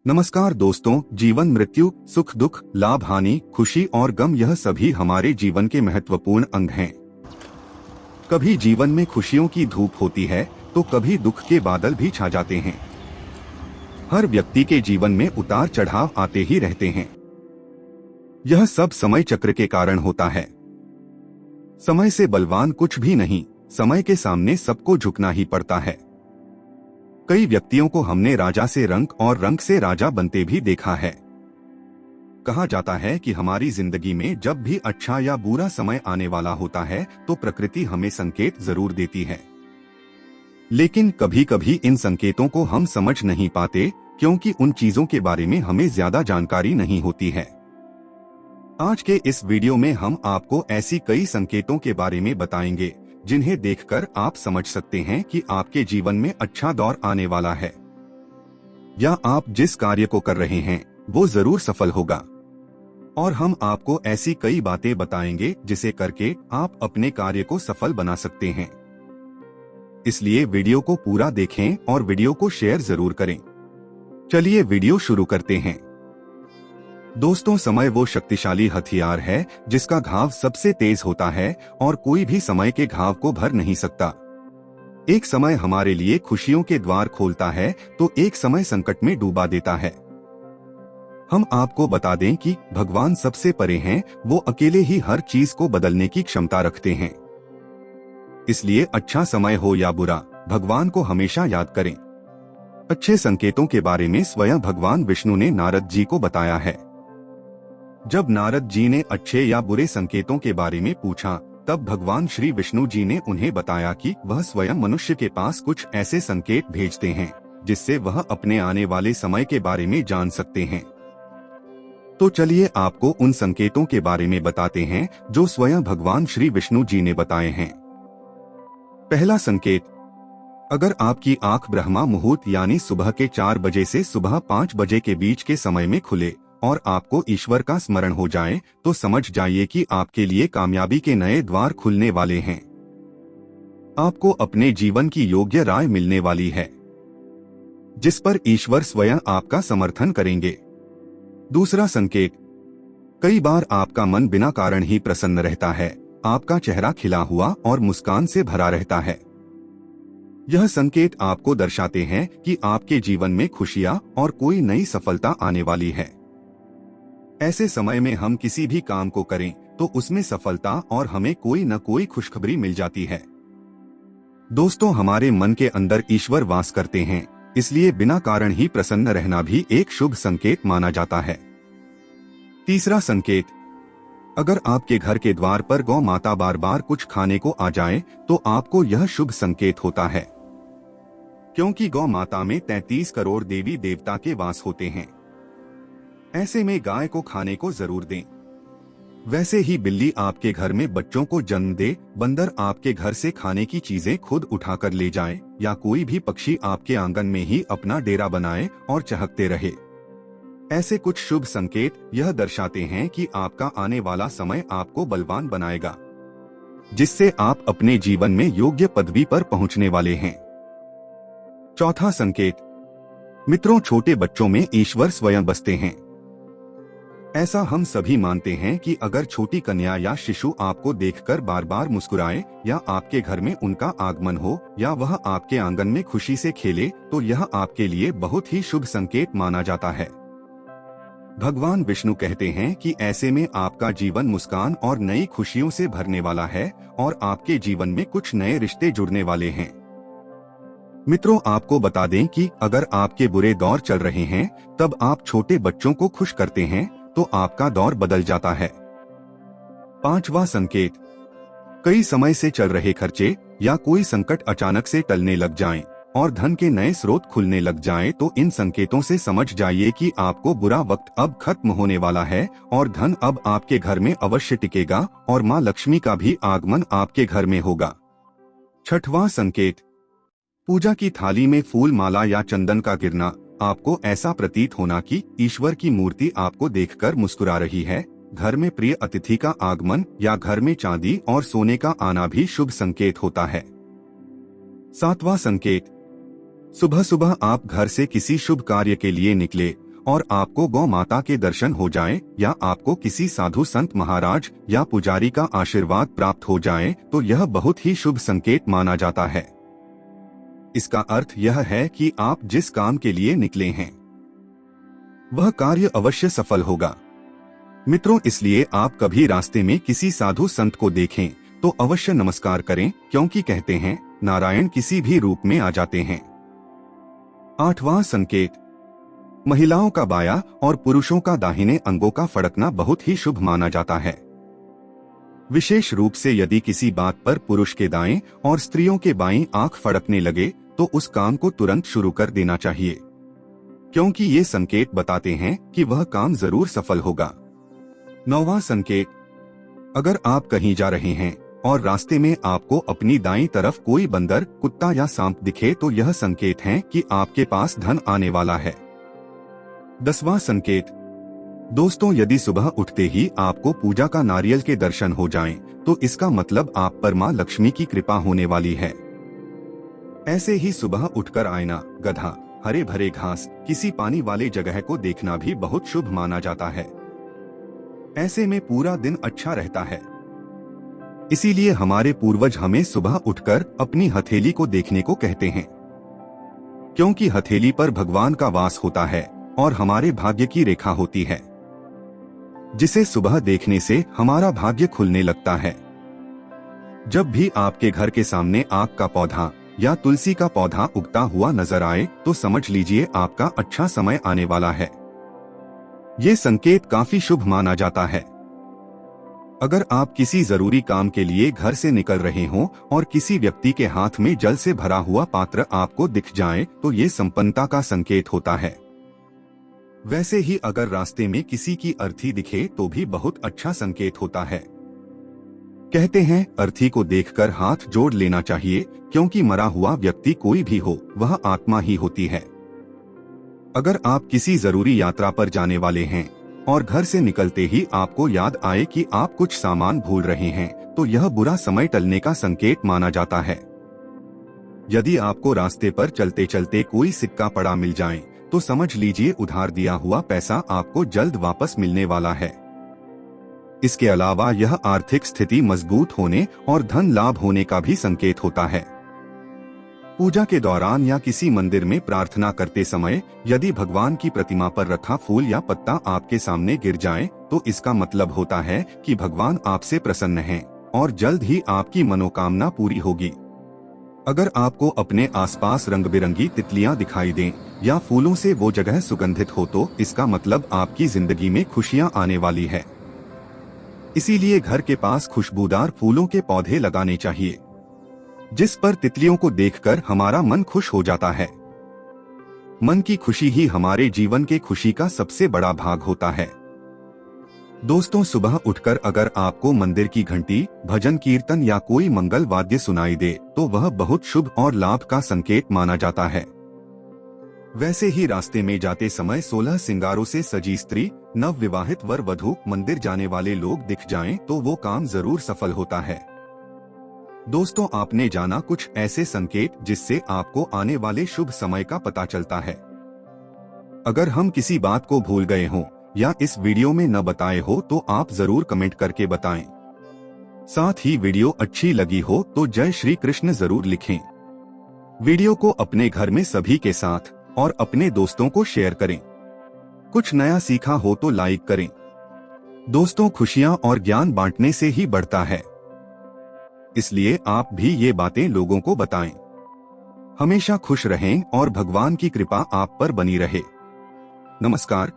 नमस्कार दोस्तों, जीवन, मृत्यु, सुख दुख, लाभ हानि, खुशी और गम, यह सभी हमारे जीवन के महत्वपूर्ण अंग हैं। कभी जीवन में खुशियों की धूप होती है तो कभी दुख के बादल भी छा जाते हैं। हर व्यक्ति के जीवन में उतार चढ़ाव आते ही रहते हैं। यह सब समय चक्र के कारण होता है। समय से बलवान कुछ भी नहीं, समय के सामने सबको झुकना ही पड़ता है। कई व्यक्तियों को हमने राजा से रंक और रंक से राजा बनते भी देखा है। कहा जाता है कि हमारी जिंदगी में जब भी अच्छा या बुरा समय आने वाला होता है तो प्रकृति हमें संकेत जरूर देती है, लेकिन कभी कभी इन संकेतों को हम समझ नहीं पाते क्योंकि उन चीजों के बारे में हमें ज्यादा जानकारी नहीं होती है। आज के इस वीडियो में हम आपको ऐसी कई संकेतों के बारे में बताएंगे जिन्हें देखकर आप समझ सकते हैं कि आपके जीवन में अच्छा दौर आने वाला है, या आप जिस कार्य को कर रहे हैं वो जरूर सफल होगा। और हम आपको ऐसी कई बातें बताएंगे जिसे करके आप अपने कार्य को सफल बना सकते हैं। इसलिए वीडियो को पूरा देखें और वीडियो को शेयर जरूर करें। चलिए वीडियो शुरू करते हैं। दोस्तों, समय वो शक्तिशाली हथियार है जिसका घाव सबसे तेज होता है और कोई भी समय के घाव को भर नहीं सकता। एक समय हमारे लिए खुशियों के द्वार खोलता है तो एक समय संकट में डूबा देता है। हम आपको बता दें कि भगवान सबसे परे हैं, वो अकेले ही हर चीज को बदलने की क्षमता रखते हैं। इसलिए अच्छा समय हो या बुरा, भगवान को हमेशा याद करें। अच्छे संकेतों के बारे में स्वयं भगवान विष्णु ने नारद जी को बताया है। जब नारद जी ने अच्छे या बुरे संकेतों के बारे में पूछा तब भगवान श्री विष्णु जी ने उन्हें बताया कि वह स्वयं मनुष्य के पास कुछ ऐसे संकेत भेजते हैं जिससे वह अपने आने वाले समय के बारे में जान सकते हैं। तो चलिए आपको उन संकेतों के बारे में बताते हैं जो स्वयं भगवान श्री विष्णु जी ने बताए हैं। पहला संकेत, अगर आपकी आंख ब्रह्मा मुहूर्त यानी सुबह के 4 बजे से सुबह 5 बजे के बीच के समय में खुले और आपको ईश्वर का स्मरण हो जाए तो समझ जाइए कि आपके लिए कामयाबी के नए द्वार खुलने वाले हैं। आपको अपने जीवन की योग्य राय मिलने वाली है जिस पर ईश्वर स्वयं आपका समर्थन करेंगे। दूसरा संकेत, कई बार आपका मन बिना कारण ही प्रसन्न रहता है, आपका चेहरा खिला हुआ और मुस्कान से भरा रहता है। यह संकेत आपको दर्शाते हैं कि आपके जीवन में खुशियां और कोई नई सफलता आने वाली है। ऐसे समय में हम किसी भी काम को करें तो उसमें सफलता और हमें कोई न कोई खुशखबरी मिल जाती है। दोस्तों, हमारे मन के अंदर ईश्वर वास करते हैं, इसलिए बिना कारण ही प्रसन्न रहना भी एक शुभ संकेत माना जाता है। तीसरा संकेत, अगर आपके घर के द्वार पर गौ माता बार बार कुछ खाने को आ जाए तो आपको यह शुभ संकेत होता है, क्योंकि गौ माता में 33 करोड़ देवी देवता के वास होते हैं। ऐसे में गाय को खाने को जरूर दें। वैसे ही बिल्ली आपके घर में बच्चों को जन्म दे, बंदर आपके घर से खाने की चीजें खुद उठाकर ले जाए, या कोई भी पक्षी आपके आंगन में ही अपना डेरा बनाए और चहकते रहे। ऐसे कुछ शुभ संकेत यह दर्शाते हैं कि आपका आने वाला समय आपको बलवान बनाएगा, जिससे आप अपने जीवन में योग्य पदवी पर पहुंचने वाले हैं। चौथा संकेत, मित्रों, छोटे बच्चों में ईश्वर स्वयं बसते हैं। ऐसा हम सभी मानते हैं कि अगर छोटी कन्या या शिशु आपको देखकर बार बार मुस्कुराए, या आपके घर में उनका आगमन हो, या वह आपके आंगन में खुशी से खेले तो यह आपके लिए बहुत ही शुभ संकेत माना जाता है। भगवान विष्णु कहते हैं कि ऐसे में आपका जीवन मुस्कान और नई खुशियों से भरने वाला है और आपके जीवन में कुछ नए रिश्ते जुड़ने वाले हैं। मित्रों, आपको बता दें कि अगर आपके बुरे दौर चल रहे हैं तब आप छोटे बच्चों को खुश करते हैं तो आपका दौर बदल जाता है। पांचवा संकेत, कई समय से चल रहे खर्चे या कोई संकट अचानक से टलने लग जाएं और धन के नए स्रोत खुलने लग जाएं तो इन संकेतों से समझ जाइए कि आपको बुरा वक्त अब खत्म होने वाला है और धन अब आपके घर में अवश्य टिकेगा और मां लक्ष्मी का भी आगमन आपके घर में होगा। छठवां संकेत, पूजा की थाली में फूल माला या चंदन का गिरना, आपको ऐसा प्रतीत होना कि ईश्वर की मूर्ति आपको देखकर मुस्कुरा रही है। घर में प्रिय अतिथि का आगमन या घर में चांदी और सोने का आना भी शुभ संकेत होता है। सातवां संकेत, सुबह सुबह आप घर से किसी शुभ कार्य के लिए निकले और आपको गौ माता के दर्शन हो जाए या आपको किसी साधु संत महाराज या पुजारी का आशीर्वाद प्राप्त हो जाए तो यह बहुत ही शुभ संकेत माना जाता है। इसका अर्थ यह है कि आप जिस काम के लिए निकले हैं वह कार्य अवश्य सफल होगा। मित्रों, इसलिए आप कभी रास्ते में किसी साधु संत को देखें तो अवश्य नमस्कार करें, क्योंकि कहते हैं नारायण किसी भी रूप में आ जाते हैं। 8वां संकेत, महिलाओं का बायां और पुरुषों का दाहिने अंगों का फड़कना बहुत ही शुभ माना जाता है। विशेष रूप से यदि किसी बात पर पुरुष के दाएं और स्त्रियों के बाईं आंख फड़कने लगे तो उस काम को तुरंत शुरू कर देना चाहिए, क्योंकि ये संकेत बताते हैं कि वह काम जरूर सफल होगा। 9वां संकेत, अगर आप कहीं जा रहे हैं और रास्ते में आपको अपनी दाईं तरफ कोई बंदर, कुत्ता या सांप दिखे तो यह संकेत है कि आपके पास धन आने वाला है। 10वां संकेत, दोस्तों, यदि सुबह उठते ही आपको पूजा का नारियल के दर्शन हो जाएं, तो इसका मतलब आप पर मां लक्ष्मी की कृपा होने वाली है। ऐसे ही सुबह उठकर आईना, गधा, हरे भरे घास, किसी पानी वाले जगह को देखना भी बहुत शुभ माना जाता है। ऐसे में पूरा दिन अच्छा रहता है। इसीलिए हमारे पूर्वज हमें सुबह उठकर अपनी हथेली को देखने को कहते हैं, क्योंकि हथेली पर भगवान का वास होता है और हमारे भाग्य की रेखा होती है, जिसे सुबह देखने से हमारा भाग्य खुलने लगता है। जब भी आपके घर के सामने आक का पौधा या तुलसी का पौधा उगता हुआ नजर आए तो समझ लीजिए आपका अच्छा समय आने वाला है। ये संकेत काफी शुभ माना जाता है। अगर आप किसी जरूरी काम के लिए घर से निकल रहे हों और किसी व्यक्ति के हाथ में जल से भरा हुआ पात्र आपको दिख जाए तो ये संपन्नता का संकेत होता है। वैसे ही अगर रास्ते में किसी की अर्थी दिखे तो भी बहुत अच्छा संकेत होता है। कहते हैं अर्थी को देखकर हाथ जोड़ लेना चाहिए, क्योंकि मरा हुआ व्यक्ति कोई भी हो वह आत्मा ही होती है। अगर आप किसी जरूरी यात्रा पर जाने वाले हैं और घर से निकलते ही आपको याद आए कि आप कुछ सामान भूल रहे हैं तो यह बुरा समय टलने का संकेत माना जाता है। यदि आपको रास्ते पर चलते चलते कोई सिक्का पड़ा मिल जाए तो समझ लीजिए उधार दिया हुआ पैसा आपको जल्द वापस मिलने वाला है। इसके अलावा यह आर्थिक स्थिति मजबूत होने और धन लाभ होने का भी संकेत होता है। पूजा के दौरान या किसी मंदिर में प्रार्थना करते समय यदि भगवान की प्रतिमा पर रखा फूल या पत्ता आपके सामने गिर जाए तो इसका मतलब होता है कि भगवान आपसे प्रसन्न हैं और जल्द ही आपकी मनोकामना पूरी होगी। अगर आपको अपने आसपास रंग बिरंगी तितलियां दिखाई दें या फूलों से वो जगह सुगंधित हो तो इसका मतलब आपकी जिंदगी में खुशियां आने वाली है। इसीलिए घर के पास खुशबूदार फूलों के पौधे लगाने चाहिए, जिस पर तितलियों को देखकर हमारा मन खुश हो जाता है। मन की खुशी ही हमारे जीवन के खुशी का सबसे बड़ा भाग होता है। दोस्तों, सुबह उठकर अगर आपको मंदिर की घंटी, भजन कीर्तन या कोई मंगल वाद्य सुनाई दे तो वह बहुत शुभ और लाभ का संकेत माना जाता है। वैसे ही रास्ते में जाते समय 16 सिंगारों से सजी स्त्री, नव विवाहित वर वधू, मंदिर जाने वाले लोग दिख जाएं तो वो काम जरूर सफल होता है। दोस्तों, आपने जाना कुछ ऐसे संकेत जिससे आपको आने वाले शुभ समय का पता चलता है। अगर हम किसी बात को भूल गए हों या इस वीडियो में न बताए हो तो आप जरूर कमेंट करके बताएं। साथ ही वीडियो अच्छी लगी हो तो जय श्री कृष्ण जरूर लिखें। वीडियो को अपने घर में सभी के साथ और अपने दोस्तों को शेयर करें। कुछ नया सीखा हो तो लाइक करें। दोस्तों, खुशियां और ज्ञान बांटने से ही बढ़ता है, इसलिए आप भी ये बातें लोगों को बताएं। हमेशा खुश रहें और भगवान की कृपा आप पर बनी रहे। नमस्कार।